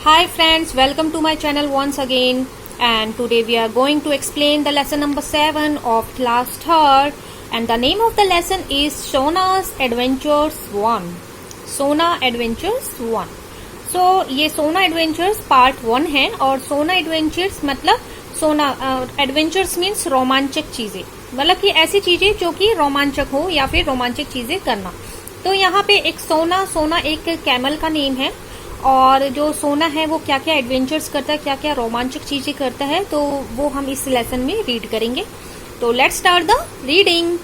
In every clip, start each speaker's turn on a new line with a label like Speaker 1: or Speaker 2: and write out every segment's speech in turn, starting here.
Speaker 1: Hi friends, welcome to my channel once again, and today we are going to explain the lesson number 7 of class 3rd, and the name of the lesson is Sona's Adventures 1. Sona Adventures 1. So ये Sona Adventures part 1 है और Sona Adventures मतलब Sona Adventures means रोमांचक चीजें, मतलब कि ऐसी चीजें जो कि रोमांचक हो या फिर रोमांचक चीजें करना। तो यहाँ पे एक सोना एक कैमल का नेम है और जो सोना है वो क्या क्या एडवेंचर्स करता है, क्या क्या रोमांचक चीजें करता है, तो वो हम इस लेसन में रीड करेंगे। तो let's start the reading.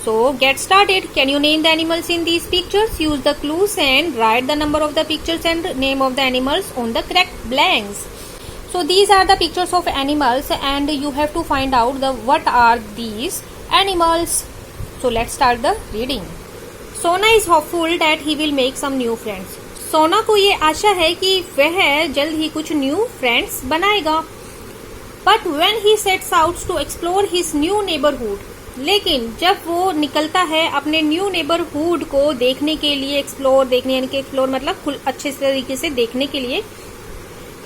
Speaker 1: So get started. Can you name the animals in these pictures? Use the clues and right the number of the pictures and name of the animals on the correct blanks. So these are the pictures of animals and you have to find out the what are these animals. So let's start the reading. Sona is hopeful that he will make some new friends. सोना को ये आशा है कि वह जल्द ही कुछ new friends बनाएगा। But when he sets out to explore his new neighborhood, लेकिन जब वो निकलता है अपने न्यू नेबरहुड को देखने के लिए, एक्सप्लोर मतलब अच्छे तरीके से देखने के लिए,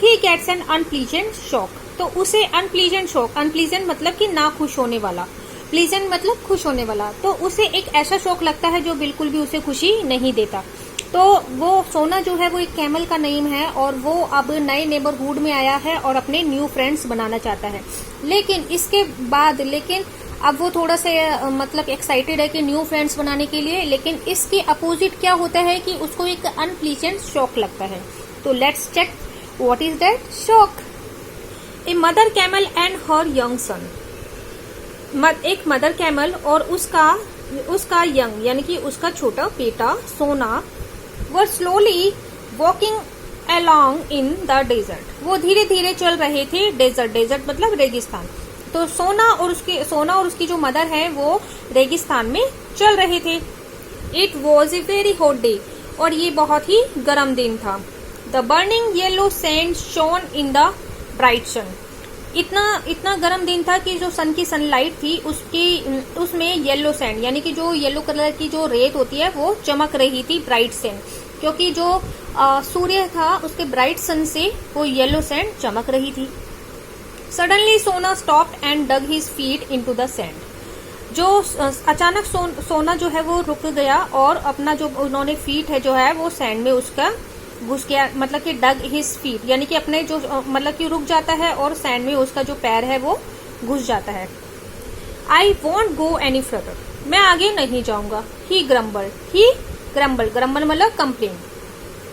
Speaker 1: he gets an unpleasant shock. तो उसे unpleasant shock, unpleasant मतलब कि ना खुश होने वाला, pleasant मतलब खुश होने वाला, तो उसे एक ऐसा शौक लगता है जो बिल्कुल भी उसे खुशी नहीं देता। तो वो सोना जो है वो एक कैमल का नेम है और वो अब नए नेबरहुड में आया है और अपने न्यू फ्रेंड्स बनाना चाहता है। लेकिन अब वो थोड़ा सा मतलब एक्साइटेड है कि न्यू फ्रेंड्स बनाने के लिए, लेकिन इसके अपोजिट क्या होता है कि उसको एक अनप्लीजेंट शौक लगता है। तो let's check what is that shauk. A mother camel and her young son. एक मदर कैमल और उसका यंग यानी कि उसका छोटा बेटा सोना were slowly walking along in the desert. वो धीरे धीरे चल रहे थे। डेजर्ट मतलब रेगिस्तान। तो सोना और उसकी जो मदर है वो रेगिस्तान में चल रहे थे। It was a very hot day, और ये बहुत ही गर्म दिन था। The burning yellow sand shone in the bright sun. इतना गर्म दिन था कि जो सन की सनलाइट थी उसमें येलो सैंड यानी कि जो येलो कलर की जो रेत होती है वो चमक रही थी, ब्राइट सैंड, क्योंकि जो सूर्य था उसके ब्राइट सन से वो येलो सैंड चमक रही थी। Suddenly Sona stopped and dug his feet into the sand. जो अचानक सोना जो है वो रुक गया और अपना जो उन्होंने फीट है जो है वो सैंड में उसका घुस गया, मतलब कि डग हिज फीट यानी कि अपने जो मतलब कि रुक जाता है और सैंड में उसका जो पैर है वो घुस जाता है। I want go any further. मैं आगे नहीं जाऊंगा। ही ग्रम्बल मतलब कंप्लेन।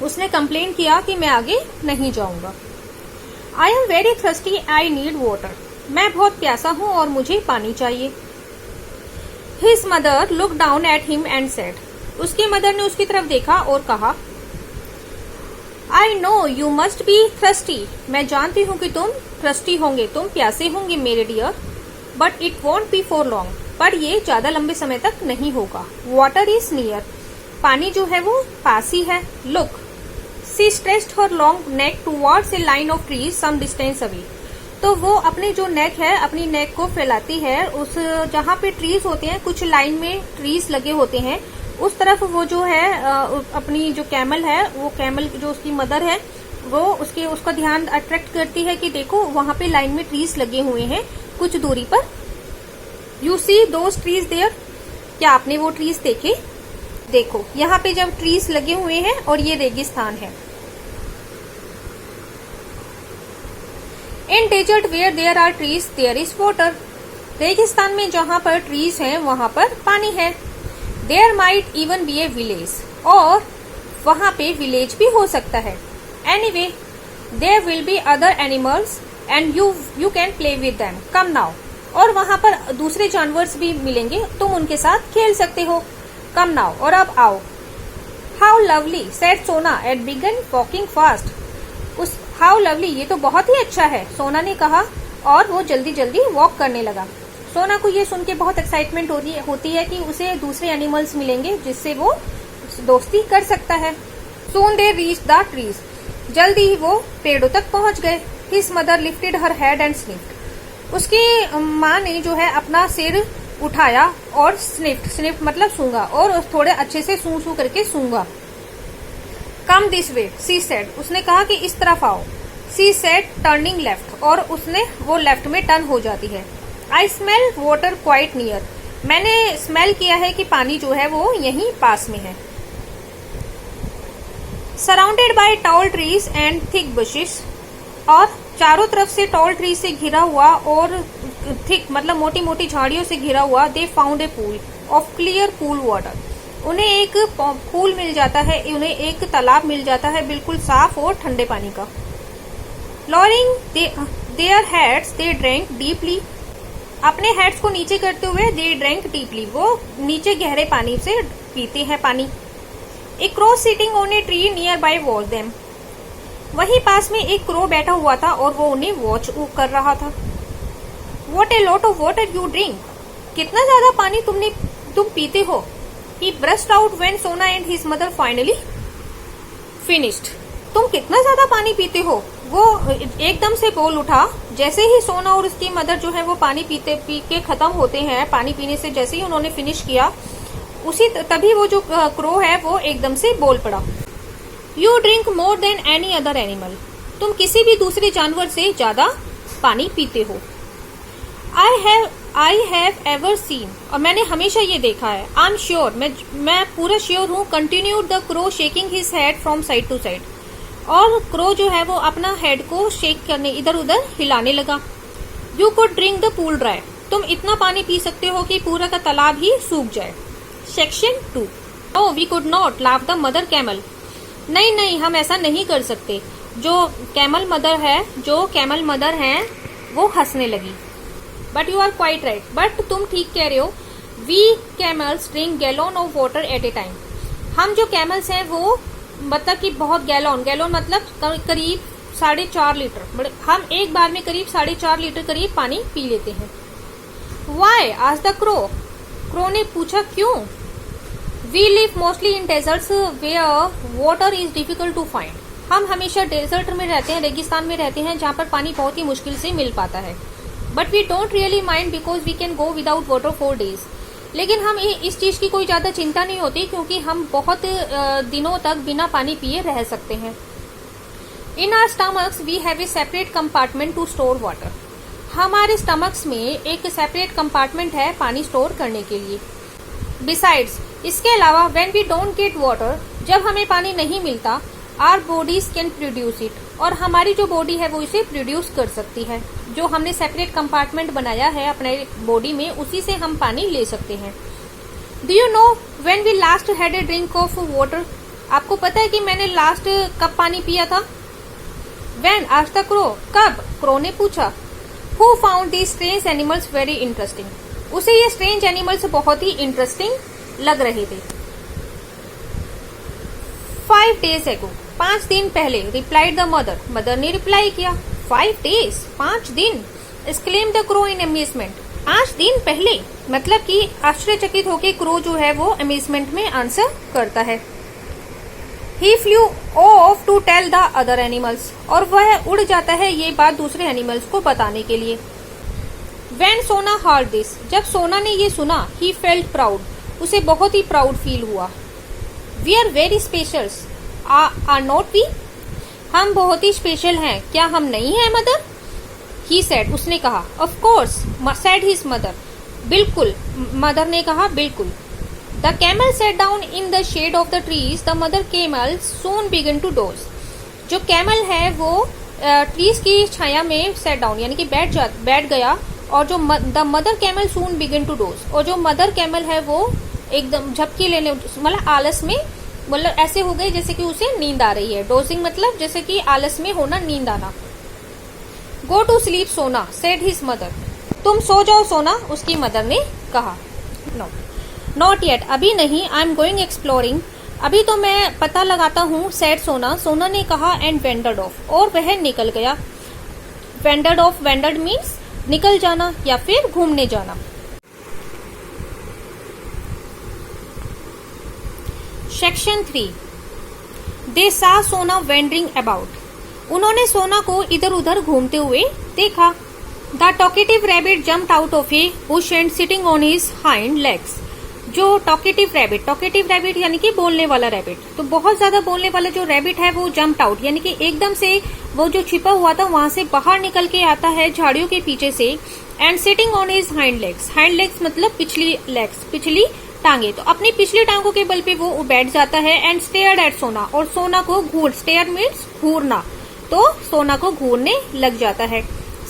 Speaker 1: उसने कंप्लेन किया कि मैं आगे नहीं जाऊंगा। I am very thirsty, I need water. मैं बहुत प्यासा हूं और मुझे पानी चाहिए। His mother look down at him and said. उसकी मदर ने उसकी तरफ देखा और कहा, I know you must be thirsty. मैं जानती हूँ कि तुम थर्स्टी होंगे, तुम प्यासे होंगे मेरे dear, but it won't be for long. पर ये ज्यादा लंबे समय तक नहीं होगा। Water is near. पानी जो है वो पास ही है। Look, see stretched her long neck towards a line of trees some distance away. तो वो अपनी जो नेक है, अपनी नेक को फैलाती है उस जहाँ पे ट्रीज होते हैं, कुछ लाइन में ट्रीज लगे होते हैं, उस तरफ वो जो है अपनी जो कैमल है, वो कैमल जो उसकी मदर है वो उसका ध्यान अट्रैक्ट करती है कि देखो वहां पे लाइन में ट्रीज लगे हुए हैं कुछ दूरी पर। You see those trees there. क्या आपने वो ट्रीज देखे? देखो यहाँ पे जब ट्रीज लगे हुए हैं और ये रेगिस्तान है। In desert where there are trees there is water. रेगिस्तान में जहां पर ट्रीज हैं वहां पर पानी है। There might even be a village. और वहां पे विलेज भी हो सकता है। Anyway there will be other animals and you can play with them. Come now. और वहां पर दूसरे जानवर भी मिलेंगे, तुम उनके साथ खेल सकते हो। कम नाउ, और अब आओ। How lovely said Sona and began walking fast. How lovely, ये तो बहुत ही अच्छा है, सोना ने कहा और वो जल्दी जल्दी वॉक करने लगा। सोना को ये सुन के बहुत एक्साइटमेंट होती है कि उसे दूसरे एनिमल्स मिलेंगे जिससे वो दोस्ती कर सकता है। Soon they reach the trees. जल्दी ही वो पेड़ों तक पहुंच गए। His mother lifted her head and sniffed. उसकी माँ ने जो है अपना सिर उठाया और स्निफ्ट मतलब सूंघा, और थोड़े अच्छे से सूं करके सूंघा। Come this way she said, उसने कहा कि इस तरफ आओ। सी सेड टर्निंग लेफ्ट, और उसने वो लेफ्ट में टर्न हो जाती है। I smell water quite near, मैंने स्मेल किया है कि पानी जो है वो यहीं पास में है। Surrounded by tall trees and thick bushes, और चारों तरफ से टॉल ट्री से घिरा हुआ और थिक मतलब मोटी मोटी झाड़ियों से घिरा हुआ। They found a pool of clear cool water, उन्हें एक पूल मिल जाता है, उन्हें एक तालाब मिल जाता है बिल्कुल साफ और ठंडे पानी का। Lowering their heads they drank deeply, अपने हेड्स को नीचे करते हुए दे ड्रैंक डीपली, वो नीचे गहरे पानी से पीते हैं पानी। A crow sitting on a tree nearby watch them, वहीं पास में एक क्रो बैठा हुआ था और वो उन्हें वॉच कर रहा था। What a lot of water you drink, कितना ज्यादा पानी तुम पीते हो। ही ब्रस्ट आउट व्हेन सोना and his mother finally finished, तुम कितना ज्यादा पानी पीते हो, वो एकदम से बोल उठा। जैसे ही सोना और उसकी मदर जो है वो पानी पी के खत्म होते हैं, पानी पीने से जैसे ही उन्होंने फिनिश किया, तभी वो जो क्रो है वो एकदम से बोल पड़ा। You drink more than any other animal, तुम किसी भी दूसरे जानवर से ज्यादा पानी पीते हो। आई हैव एवर सीन, और मैंने हमेशा ये देखा है। आई एम श्योर, मैं पूरा श्योर हूँ। Continued the crow shaking his head from side to side, और क्रो जो है वो अपना हेड को शेक करने इधर उधर हिलाने लगा। You could drink the pool dry, तुम इतना पानी पी सकते हो कि पूरा का तालाब ही सूख जाए। Section 2, no we could not leave the mother camel, नहीं हम ऐसा नहीं कर सकते। जो कैमल मदर है वो हंसने लगी। But you are quite right, but तुम ठीक कह रहे हो। We camels drink gallon of water at a time, हम जो कैमल्स हैं वो मतलब कि बहुत गैलन मतलब करीब 4.5 लीटर, हम एक बार में करीब 4.5 लीटर करीब पानी पी लेते हैं। वाई आज द क्रो ने पूछा क्यों। We live mostly in deserts where water is difficult to find, हम हमेशा डेजर्ट में रहते हैं, रेगिस्तान में रहते हैं जहाँ पर पानी बहुत ही मुश्किल से मिल पाता है। But we don't really mind because we can go without water 4 days, लेकिन हम इस चीज की कोई ज्यादा चिंता नहीं होती क्योंकि हम बहुत दिनों तक बिना पानी पिए रह सकते हैं। In our stomachs we have a separate compartment to store water, हमारे स्टमक्स में एक सेपरेट कंपार्टमेंट है पानी स्टोर करने के लिए। बिसाइड्स, इसके अलावा when we don't get water, जब हमें पानी नहीं मिलता, our bodies can produce it, और हमारी जो बॉडी है वो इसे प्रोड्यूस कर सकती है। जो हमने सेपरेट कंपार्टमेंट बनाया है अपने बॉडी में, उसी से हम पानी ले सकते हैं। Do you know when we last had a drink of water, आपको पता है कि मैंने लास्ट कब पानी पिया था। व्हेन आज द क्रो, कब, क्रो ने पूछा। Who found these strange animals very interesting, उसे ये स्ट्रेंज एनिमल्स बहुत ही इंटरेस्टिंग लग रहे थे। 5 days ago, 5 दिन पहले। रिप्लाइड द मदर ने रिप्लाई किया। 5 days, 5 दिन। Exclaim the crow in amazement, 5 दिन पहले, मतलब कि आश्चर्यचकित होकर क्रो जो है वो अमेजमेंट में आंसर करता है। He flew off to tell the other animals, और वह उड़ जाता है ये बात दूसरे एनिमल्स को बताने के लिए। When सोना heard this, जब सोना ने ये सुना, he felt proud, उसे बहुत ही प्राउड फील हुआ। We are very special, are not we? हम बहुत ही स्पेशल हैं, क्या हम नहीं हैं मदर? He said, उसने कहा। Of course, said his mother, बिल्कुल, मदर ने कहा बिल्कुल। The camel sat down in the shade of the trees, the mother camel soon began to doze. जो कैमल है वो ट्रीज की छाया में सेट डाउन यानी कि बैठ गया, और जो the mother camel soon begin to doze, और जो मदर कैमल है वो एकदम झपकी लेने मतलब आलस में, मतलब ऐसे हो गई जैसे कि उसे नींद आ रही है। डोजिंग मतलब जैसे कि आलस में होना, नींद आना। गो टू स्लीप सोना, सेड हिज मदर, तुम सो जाओ सोना, उसकी मदर ने कहा। नो नॉट येट, अभी नहीं। आई एम गोइंग एक्सप्लोरिंग, अभी तो मैं पता लगाता हूँ, सेड सोना ने कहा। एंड वेंडर्ड ऑफ, और वह निकल गया। वेंडर्ड ऑफ, वेंडर्ड मीन्स निकल जाना या फिर घूमने जाना। सेक्शन 3, दे सा सोना वेंडरिंग अबाउट, उन्होंने सोना को इधर उधर घूमते हुए देखा। The talkative rabbit jumped out of A Bush and sitting on his hind legs, जो टॉकेटिव रैबिट यानी कि बोलने वाला रैबिट, तो बहुत ज्यादा बोलने वाला जो रैबिट है वो जम्प्ड आउट, यानी कि एकदम से वो जो छिपा हुआ था वहां से बाहर निकल के आता है झाड़ियों के पीछे से, and sitting on his hind legs मतलब पिछली टांगे, तो अपनी पिछली टांगों के बल पे वो बैठ जाता है, एंड स्टेयर्ड एट सोना, और सोना को स्टेयर मीन्स घूरना, तो सोना को घूरने लग जाता है।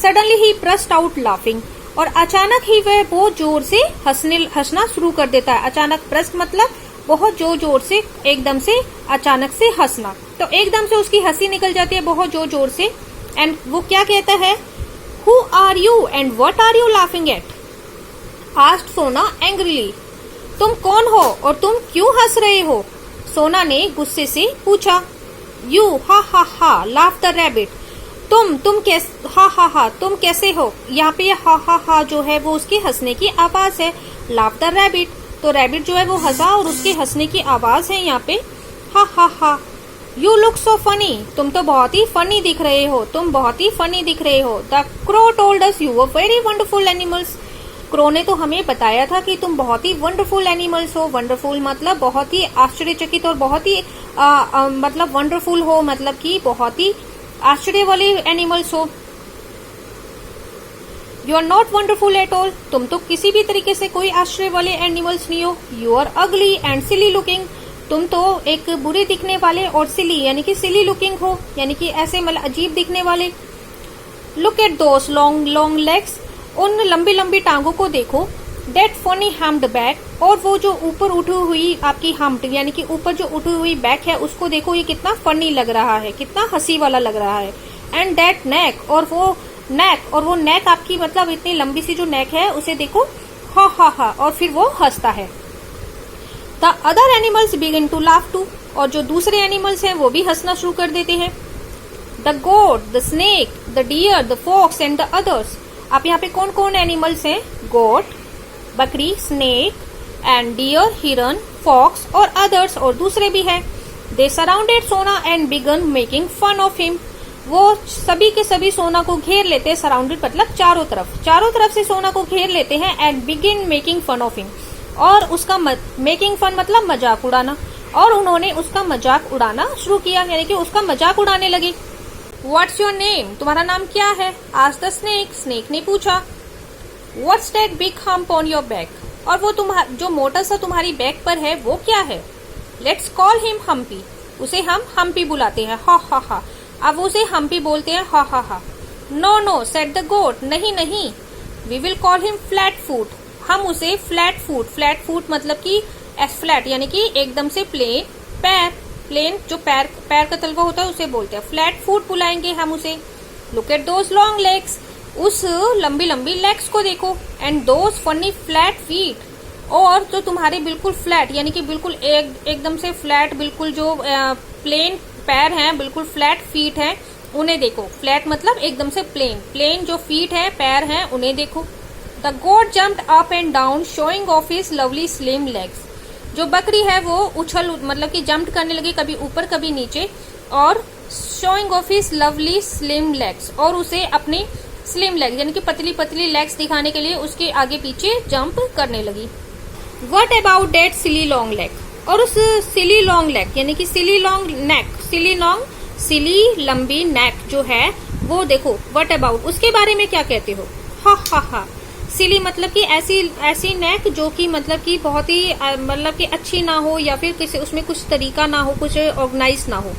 Speaker 1: सडनली ही ब्रस्ट आउट लाफिंग, और अचानक ही वह बहुत जोर से हंसना शुरू कर देता है। अचानक ब्रस्ट मतलब बहुत जोर से, एकदम से, अचानक से हंसना, तो एकदम से उसकी हंसी निकल जाती है बहुत जोर से। एंड वो क्या कहता है, who are you and what are you laughing at, asked Sona angrily, तुम कौन हो और तुम क्यों हंस रहे हो, सोना ने गुस्से से पूछा। यू हा लाफ द रैबिट, तुम कैसे, हा तुम कैसे हो, यहाँ पे हा जो है वो उसकी हंसने की आवाज है, लाफ द रैबिट, तो रैबिट जो है वो हंसा और उसके हंसने की आवाज है यहाँ पे हा। यू लुक सो फनी, तुम तो बहुत ही फनी दिख रहे हो, the crow told us you were very wonderful animals, crow ने तो हमें बताया था कि तुम बहुत ही वंडरफुल एनिमल्स हो। वंडरफुल मतलब बहुत ही आश्चर्यचकित, और बहुत ही मतलब वंडरफुल हो मतलब कि बहुत ही आश्चर्य वाले एनिमल्स हो। You are not wonderful at all, तुम तो किसी भी तरीके से कोई आश्चर्य वाले एनिमल्स नहीं हो। You are ugly and silly looking, तुम तो एक बुरे दिखने वाले और सिली यानी कि सिली लुकिंग हो, यानी कि ऐसे मतलब अजीब दिखने वाले। Look at those long legs, उन लंबी लंबी टांगों को देखो। डेट फनी हम्ड बैक, और वो जो ऊपर उठी हुई आपकी हम्ड यानी कि ऊपर जो उठी हुई बैक है उसको देखो, ये कितना फनी लग रहा है, कितना हंसी वाला लग रहा है। एंड डेट नेक, और वो नेक आपकी मतलब इतनी लंबी सी जो नेक है उसे देखो, हा, और फिर वो हंसता है। The other animals begin to laugh too, और जो दूसरे एनिमल्स हैं वो भी हंसना शुरू कर देते हैं। The goat, the snake, the deer, the fox and the others, आप यहाँ पे कौन कौन एनिमल्स हैं, गोट बकरी, स्नेक एंड डियर हिरन, फॉक्स और अदर्स, और दूसरे भी हैं। They surrounded Sona and began making fun of him, वो सभी के सभी सोना को घेर लेते हैं, सराउंडेड मतलब चारों तरफ से सोना को घेर लेते हैं, and begin making fun of him, और उसका मेकिंग फन मतलब मजाक उड़ाना, और उन्होंने उसका मजाक उड़ाना शुरू किया, यानी कि उसका मजाक उड़ाने लगे। व्हाट्स योर नेम, तुम्हारा नाम क्या है, आस्क्ड द स्नेक ने पूछा। What's that big hump on your back, और वो जो मोटा सा तुम्हारी बैक पर है वो क्या है। लेट्स कॉल हिम हम्पी, उसे हम हम्पी बुलाते हैं, हा। अब उसे हम्पी बोलते हैं, हा। नो सेड द गोट, नहीं, we will call him flat foot, हम उसे फ्लैट फूट मतलब कि फ्लैट यानी कि एकदम से प्लेन जो पैर का तलवा होता है उसे बोलते हैं, फ्लैट फूट बुलाएंगे हम उसे। Look at those long legs, उस लंबी लंबी लेग्स को देखो, and those funny flat feet, और जो तुम्हारे बिल्कुल फ्लैट यानी कि बिल्कुल एकदम से फ्लैट, बिल्कुल जो प्लेन पैर हैं, बिल्कुल फ्लैट फीट हैं, उन्हें देखो। फ्लैट मतलब एकदम से प्लेन जो फीट है, पैर हैं, उन्हें देखो। The goat jumped up and down showing off his lovely slim legs, जो बकरी है वो मतलब कि जंप करने लगी, कभी ऊपर कभी नीचे, और showing off his lovely slim legs, और उसे अपनी स्लिम लेग्स यानी कि पतली पतली लेग्स दिखाने के लिए उसके आगे पीछे जंप करने लगी। What about that silly long leg, और उस सिली लॉन्ग लेग यानी कि सिली लॉन्ग नेक, सिली लंबी नेक जो है वो देखो। व्हाट अबाउट, उसके बारे में क्या कहते हो, हा। सिली मतलब कि ऐसी नेक जो कि मतलब कि बहुत ही मतलब कि अच्छी ना हो, या फिर किसी उसमें कुछ तरीका ना हो, कुछ ऑर्गेनाइज ना हो।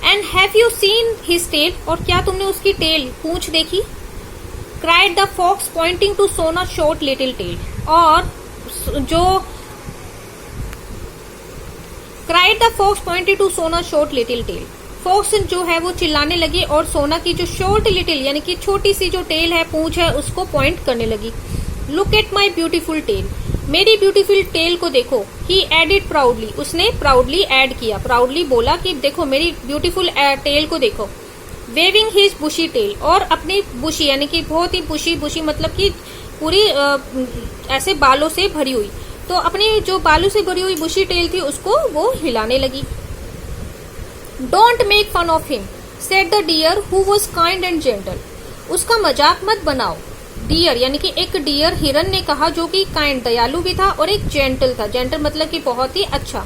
Speaker 1: And have you seen his tail, और क्या तुमने उसकी टेल पूंछ देखी। Cried the fox pointing to Sona short little tail, और जो cried the fox pointing to Sona short little tail, fox जो है वो चिल्लाने लगी और सोना की जो शॉर्ट लिटिल यानी कि छोटी सी जो टेल है, पूंछ है, उसको पॉइंट करने लगी। Look at my beautiful tail, मेरी ब्यूटीफुल टेल को देखो। ही एडिड प्राउडली, उसने प्राउडली ऐड किया, प्राउडली बोला कि देखो मेरी ब्यूटीफुल टेल को देखो। वेविंग हिज बुशी टेल, और अपनी बुशी यानी कि बहुत ही बुशी मतलब कि पूरी ऐसे बालों से भरी हुई, तो अपनी जो बालों से भरी हुई बुशी टेल थी उसको वो हिलाने लगी। Don't make fun of him said the deer who was kind and gentle, उसका मजाक मत बनाओ, डियर यानी कि एक डियर हिरन ने कहा, जो कि काइंड दयालु भी था और एक जेंटल था। जेंटल मतलब कि बहुत ही अच्छा।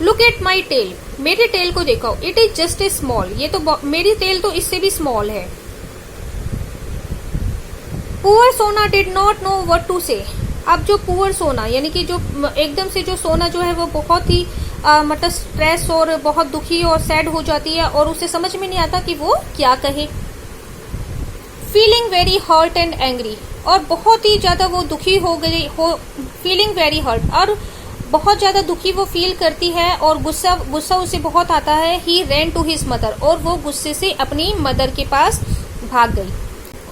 Speaker 1: लुक एट माई टेल, मेरे टेल को देखो। It is just a small, ये तो मेरी टेल तो इससे भी स्मॉल है। Poor Sona did not know what to say. अब जो पुअर सोना यानी कि जो एकदम से जो सोना जो है वो बहुत ही मतलब स्ट्रेस और बहुत दुखी और सैड हो जाती है और उसे समझ में नहीं आता कि वो क्या कहे। Feeling very hurt and angry, और बहुत ही ज्यादा वो दुखी हो गई हो। फीलिंग वेरी हर्ट, और बहुत ज्यादा दुखी वो फील करती है और गुस्सा उसे बहुत आता है। ही रैन टू हिज मदर, और वो गुस्से से अपनी मदर के पास भाग गई।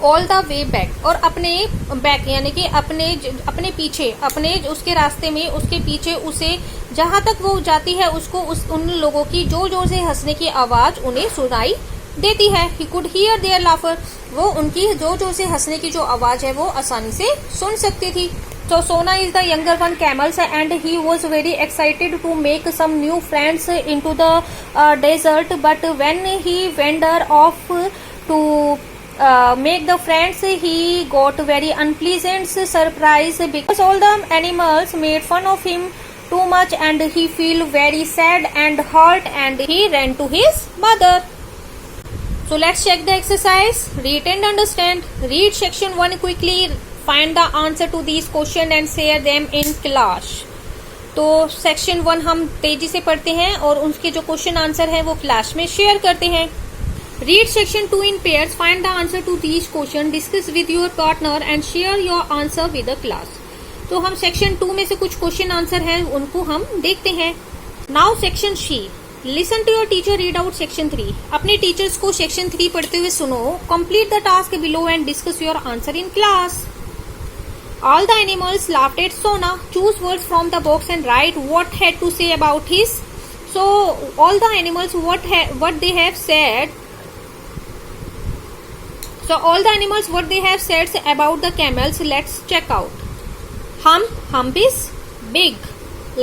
Speaker 1: ऑल द वे बैक, और अपने बैक यानी कि अपने पीछे, अपने उसके रास्ते में उसके पीछे उसे जहां तक वो जाती है उसको उन लोगों की जोर जोर से हंसने की आवाज उन्हें सुनाई देती है। ही कुड हियर देयर लाफर, वो उनकी जोर जोर से हंसने की जो आवाज है वो आसानी से सुन सकती थी। So Sona is the younger one camels, and he was very excited to make some new friends into the desert. But when he wandered off to make the friends, he got very unpleasant surprise because all the animals made fun of him too much, and he feel very sad and hurt, and he ran to his mother. So let's check the exercise. Read and understand. Read section 1 quickly. Find the answer to these questions and share them in class. तो section 1 हम तेजी से पढ़ते हैं और उसके जो question answer है वो क्लास में शेयर करते हैं। Read section 2 in pairs. Find the answer to these questions. Discuss with your partner and share your answer with the class. तो हम सेक्शन 2 में से कुछ क्वेश्चन आंसर हैं उनको हम देखते हैं। Now section 3. Listen to your teacher read out section 3. अपने टीचर्स को सेक्शन 3 पढ़ते हुए सुनो। Complete the task below and discuss your answer in class. All the animals laughed at Sona. Choose words from the box and write what had to say about his. So all the animals what they have said. So all the animals what they have said about the camels. Let's check out. Hump is big.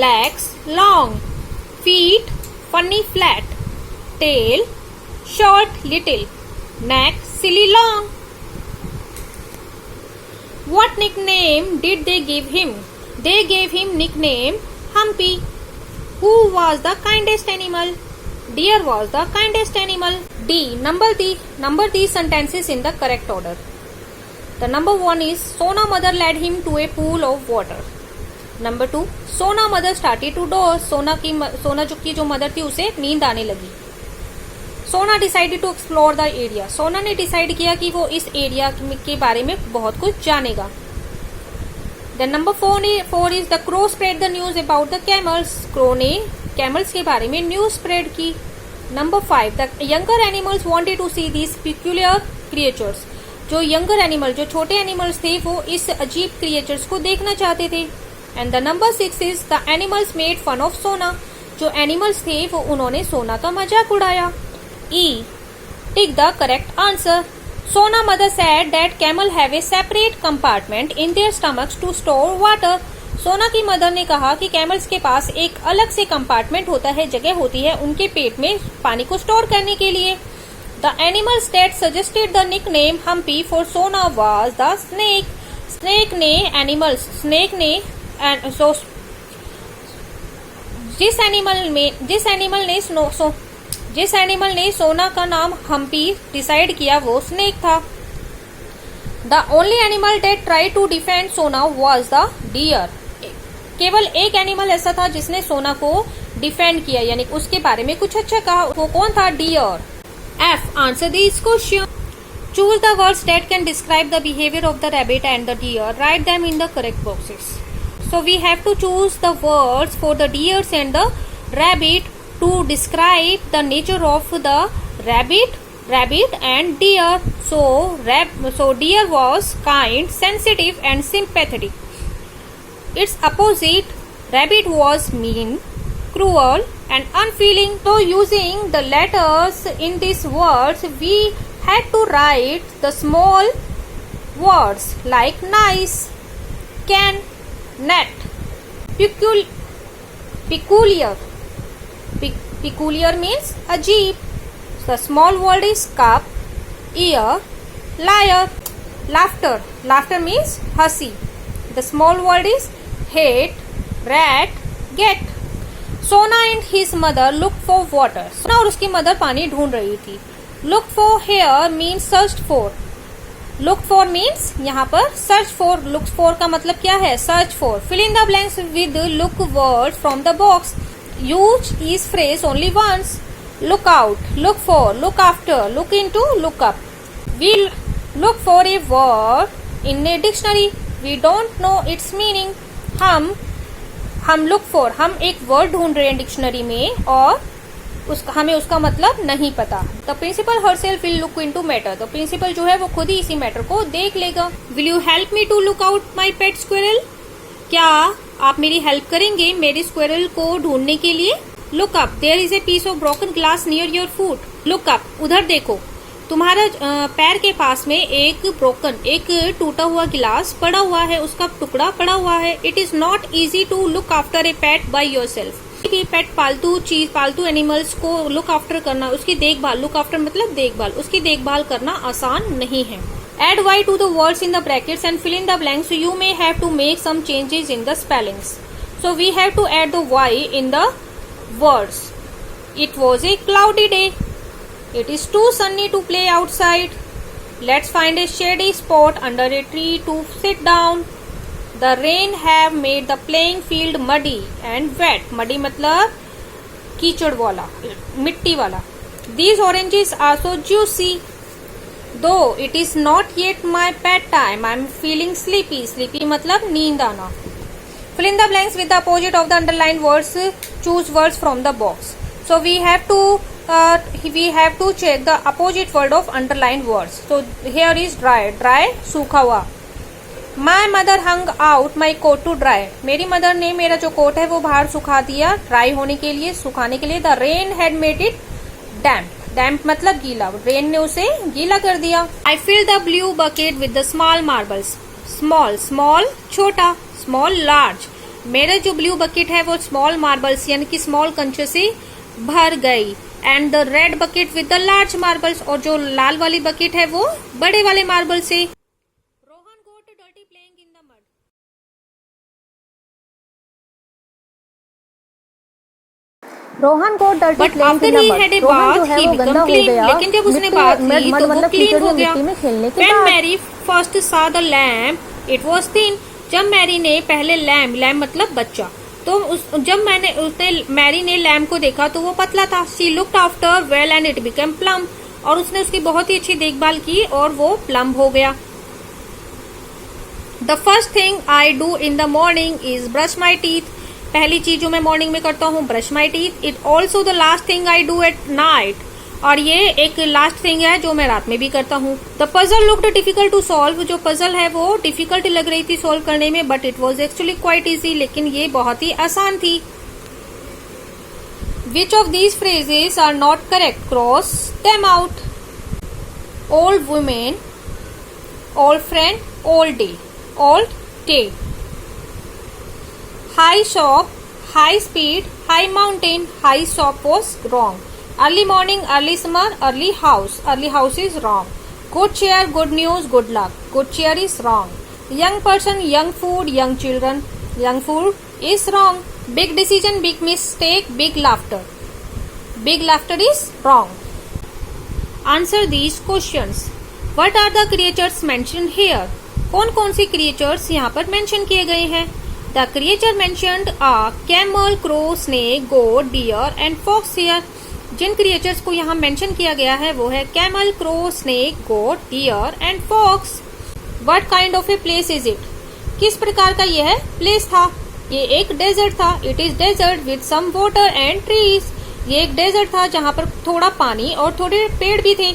Speaker 1: Legs long. Feet funny flat. Tail short little. Neck silly long. What nickname did they give him? They gave him nickname Humpy. Who was the kindest animal? Deer was the kindest animal. D. Number these sentences in the correct order. The number 1 is Sona mother led him to a pool of water. Number 2, Sona mother started to doze. सोना की जो mother थी उसे नींद आने लगी. Sona decided to explore the area. Sona ने decide किया कि वो इस एरिया के बारे में बहुत कुछ जानेगा. Then number 4 is the crow spread the news about the camels. Crow ने कैमल्स के बारे में न्यूज स्प्रेड की. Number 5 the younger animals wanted to see this peculiar creatures. जो यंगर एनिमल जो छोटे एनिमल्स थे वो इस अजीब क्रिएचर्स को देखना चाहते थे. And the number 6 is the animals made fun of Sona. जो एनिमल्स थे वो उन्होंने सोना का मजाक उड़ाया. E. Take the correct answer. Sona mother said that camel have a separate compartment in their stomachs to store water. सोना की मदर ने कहा कि कैमल्स के पास एक अलग से कंपार्टमेंट होता है, जगह होती है उनके पेट में पानी को स्टोर करने के लिए. The animals that suggested the nickname Humpy for Sona was the snake. Snake जिस एनिमल ने सोना का नाम हम्पी डिसाइड किया वो स्नेक था. The only animal that try to defend Sona was the deer. केवल एक एनिमल ऐसा था जिसने सोना को डिफेंड किया, यानी उसके बारे में कुछ अच्छा कहा. वो कौन था? Deer. F. Answer this question. Choose the words that can describe the behaviour of the rabbit and the deer. Write them in the correct boxes. So we have to choose the words for the deers and the rabbit to describe the nature of the rabbit and deer. So deer was kind, sensitive and sympathetic. Its opposite, rabbit, was mean, cruel and unfeeling. So using the letters in these words, we had to write the small words like nice, can, net, peculiar. Peculiar means अजीब. The small word is cup, ear, liar. Laughter. Laughter means हंसी. The small word is hate, rat, get. Sona and his mother looked for water. सोना और उसकी mother पानी ढूंढ रही थी. Look for here means searched for. Look for means यहाँ पर search for. Look for का मतलब क्या है? Search for. Fill in the blanks with look words from the box. Use each phrase only once. Look out, look for, look after, look into, look up. We look for a word in a dictionary. We don't know its meaning. हम look for, हम एक word ढूंढ रहे हैं dictionary में और हमें उसका मतलब नहीं पता. The principal herself will look into matter. तो प्रिंसिपल जो है वो खुद ही इसी मैटर को देख लेगा. Will you help me to look out my pet squirrel? क्या आप मेरी हेल्प करेंगे मेरी स्क्विरल को ढूंढने के लिए? Look up. There is a piece of broken glass near your foot. Look up. उधर देखो. तुम्हारा पैर के पास में एक टूटा हुआ गिलास पड़ा हुआ है, उसका टुकड़ा पड़ा हुआ है. It is not easy to look after a pet by yourself. पेट पालतू एनिमल्स को लुक आफ्टर करना, उसकी देखभाल, लुक आफ्टर मतलब देखभाल, उसकी देखभाल करना आसान नहीं है. Add y to the words in the brackets and fill in the blanks. So you may have to make some changes in the spellings. So we have to add the y in the words. It was a cloudy day. It is too sunny to play outside. Let's find a shady spot under a tree to sit down. The rain have made the playing field muddy and wet. Muddy मतलब कीचड़ वाला, मिट्टी वाला. These oranges are so juicy. Though it is not yet my bedtime, I am feeling sleepy. Sleepy मतलब नींद आना. Fill in the blanks with the opposite of the underlined words. Choose words from the box. So we have to check the opposite word of underlined words. So here is dry. Dry सूखा हुआ. My mother hung out my coat to dry. मेरी mother ने मेरा जो coat है वो बाहर सुखा दिया ड्राई होने के लिए, सुखाने के लिए. The rain had made it damp. Damp मतलब गीला. रेन ने उसे गीला कर दिया. I filled the blue bucket with the small marbles. Small छोटा, small large. मेरा जो ब्लू बकेट है वो स्मॉल मार्बल्स यानी कि स्मॉल कंचे से भर गई. And the red bucket with the large marbles, और जो लाल वाली बकेट है वो बड़े वाले मार्बल से. Rohan got dirty playing in the mud.
Speaker 2: Rohan को dirty playing in the mud. Rohan जो है वो गंदा हो गया,
Speaker 1: लेकिन जब उसने बात की तो वो क्लीन हो गया.
Speaker 2: मिट्टी में खेलने के
Speaker 1: When
Speaker 2: बाद
Speaker 1: Mary first saw the lamb, it was thin. जब मैरी ने पहले लैम्ब मतलब बच्चा, तो मैरी ने लैम्ब को देखा तो वो पतला था. She looked after well and it became plump. और उसने उसकी बहुत ही अच्छी देखभाल की और वो प्लम्प हो गया. The first thing I do in the morning is brush my teeth. पहली चीज जो मैं मॉर्निंग में करता हूँ brush my teeth. It also the last thing I do at night. और ये एक लास्ट थिंग है जो मैं रात में भी करता हूँ. The puzzle looked difficult to solve. जो पजल है वो डिफिकल्ट लग रही थी सॉल्व करने में, but it was actually quite easy. लेकिन ये बहुत ही आसान थी. Which of these phrases are not correct? Cross them out. Old women, old friend, old day, old day. High shop, high speed, high mountain. High shop was wrong. Early morning, early summer, early house. Early house is wrong. Good cheer, good news, good luck. Good cheer is wrong. Young person, young food, young children. Young food is wrong. Big decision, big mistake, big laughter. Big laughter is wrong. Answer these questions. What are the creatures mentioned here? कौन कौन सी creatures यहाँ पर mention किए गए हैं? The creature mentioned are camel, crow, snake, goat, deer and fox here. जिन creatures को यहाँ मेंशन किया गया है वो है camel, crow, snake, goat, deer and fox. What kind of a place is it? किस प्रकार का यह प्लेस था? ये एक डेजर्ट था. It is desert with some water and trees. ये एक डेजर्ट था जहाँ पर थोड़ा पानी और थोड़े पेड़ भी थे.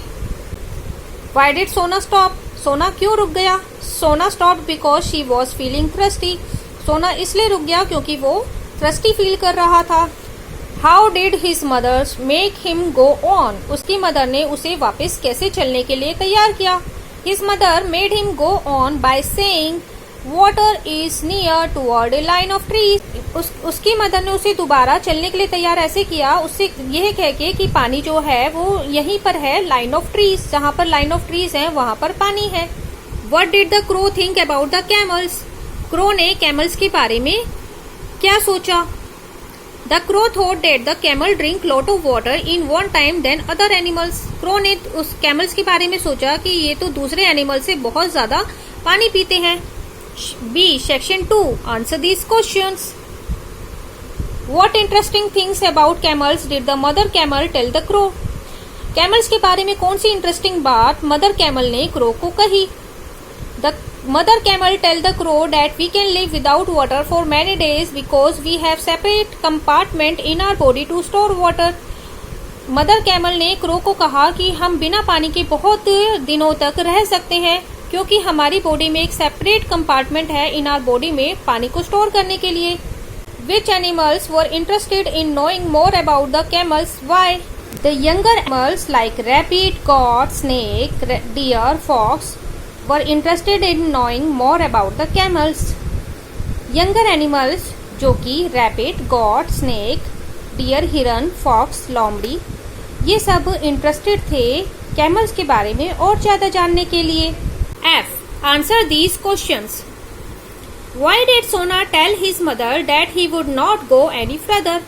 Speaker 1: व्हाई डिड सोना स्टॉप? सोना क्यों रुक गया? सोना stop because she was feeling thirsty. सोना इसलिए रुक गया क्योंकि वो थ्रस्टी फील कर रहा था. How did his mothers make him go on? उसकी मदर ने उसे वापस कैसे चलने के लिए तैयार किया? His mother made him go on by saying water is near toward a line of trees. उसकी मदर ने उसे दोबारा चलने के लिए तैयार ऐसे किया, उससे यह कह के कि पानी जो है वो यहीं पर है, लाइन ऑफ ट्रीज. जहाँ पर लाइन ऑफ ट्रीज है वहां पर पानी है. What did the crow think about the camels? Crow ने camels के बारे में क्या सोचा? The crow thought that the camel drink lot of water in one time than other animals. Crow ने उस camels के बारे में सोचा कि ये तो दूसरे animal से बहुत ज्यादा पानी पीते हैं. B. Section 2. Answer these questions. What interesting things about camels did the mother camel tell the crow? Camels के बारे में कौन सी इंटरेस्टिंग बात मदर कैमल ने क्रो को कही? The mother camel tell the crow that we can live without water for many days because we have separate compartment in our body to store water. Mother camel ने crow को कहा कि हम बिना पानी के बहुत दिनों तक रह सकते हैं क्योंकि हमारी बॉडी में एक सेपरेट कंपार्टमेंट है इन आवर बॉडी में पानी को स्टोर करने के लिए. Which animals were interested in knowing more about the camels? Why? The younger animals like rabbit, goat, snake, deer, fox were interested in knowing more about the camels. Younger animals जो कि rabbit, goat, snake, deer, हिरन, fox, लोमड़ी ये सब interested थे camels के बारे में और ज्यादा जानने के लिए. F. Answer these questions. Why did Sona tell his mother that he would not go any further?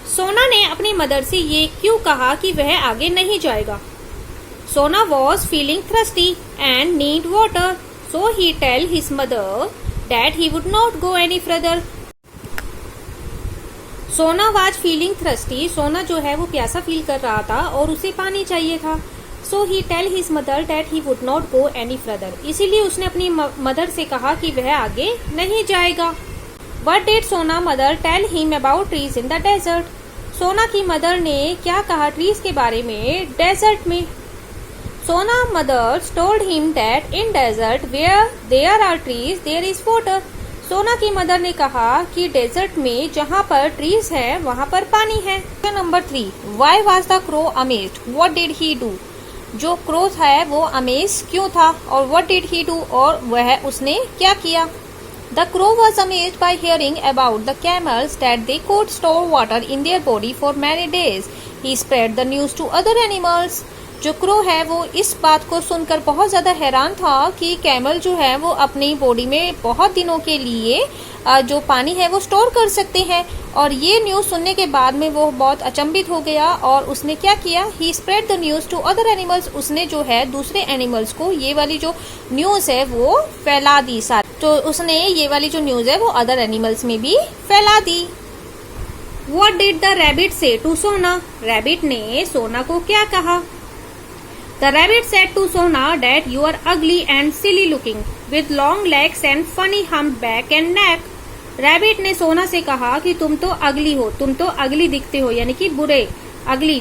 Speaker 1: सोना ने अपनी मदर से ये क्यों कहा कि वह आगे नहीं जाएगा? Sona was feeling thirsty and need water, so he tell his mother that he would not go any further. Sona was feeling thirsty. सोना जो है वो प्यासा फील कर रहा था और उसे पानी चाहिए था. So he tell his mother that he would not go any further. इसीलिए उसने अपनी मदर से कहा कि वह आगे नहीं जाएगा. What did Sona mother tell him about trees in the desert? सोना की मदर ने क्या कहा ट्रीज के बारे में डेजर्ट में? Sona mother told him that in desert where there are trees there is water. सोना की मदर ने कहा कि डेजर्ट में जहाँ पर ट्रीज है वहाँ पर पानी है. Number 3. Why was the crow amazed? What did he do? जो क्रो है वो अमेज क्यों था और व्हाट डिड ही डू और वह उसने क्या किया? The crow was amazed by hearing about the camels that they could store water in their body for many days. He spread the news to other animals. जो crow है वो इस बात को सुनकर बहुत ज्यादा हैरान था कि कैमल जो है वो अपनी बॉडी में बहुत दिनों के लिए जो पानी है वो स्टोर कर सकते हैं. और ये न्यूज सुनने के बाद में वो बहुत अचंभित हो गया और उसने क्या किया? He spread the news to other animals. उसने जो है दूसरे एनिमल्स को ये वाली जो न्यूज है वो फैला दी. तो उसने ये वाली जो न्यूज है वो अदर एनिमल्स में भी फैला दी. What did the rabbit say to Sona? Rabbit ने सोना को क्या कहा? The rabbit said to Sona that you are ugly and silly looking, with long legs and funny humped back and neck. Rabbit ने सोना से कहा कि तुम तो अगली हो, तुम तो अगली दिखते हो, यानी कि बुरे, अगली,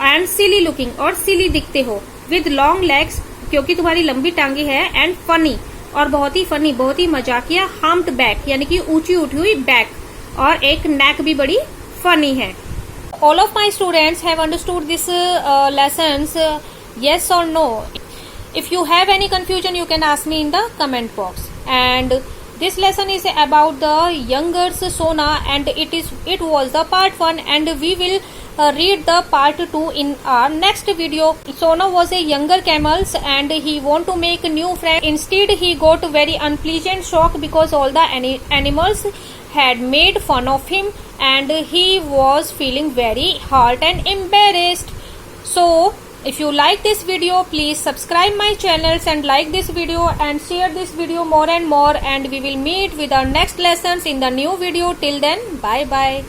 Speaker 1: एंड सिली लुकिंग और सिली दिखते हो, विद लॉन्ग लेग्स क्योंकि तुम्हारी लंबी टांगे है, एंड फनी और बहुत ही फनी, बहुत ही मजाकिया, हम्प्ड बैक यानी कि ऊंची उठी हुई बैक, और एक नेक भी बड़ी फनी है. All of my students have understood this lessons. Yes or no? If you have any confusion, you can ask me in the comment box. And this lesson is about the younger Sona, and it was the part 1, and we will read the part 2 in our next video. Sona was a younger camel and he want to make new friend. Instead, he got very unpleasant shock because all the animals had made fun of him, and he was feeling very hurt and embarrassed. So if you like this video, please subscribe my channels and like this video and share this video more and more, and we will meet with our next lessons in the new video. Till then, bye bye.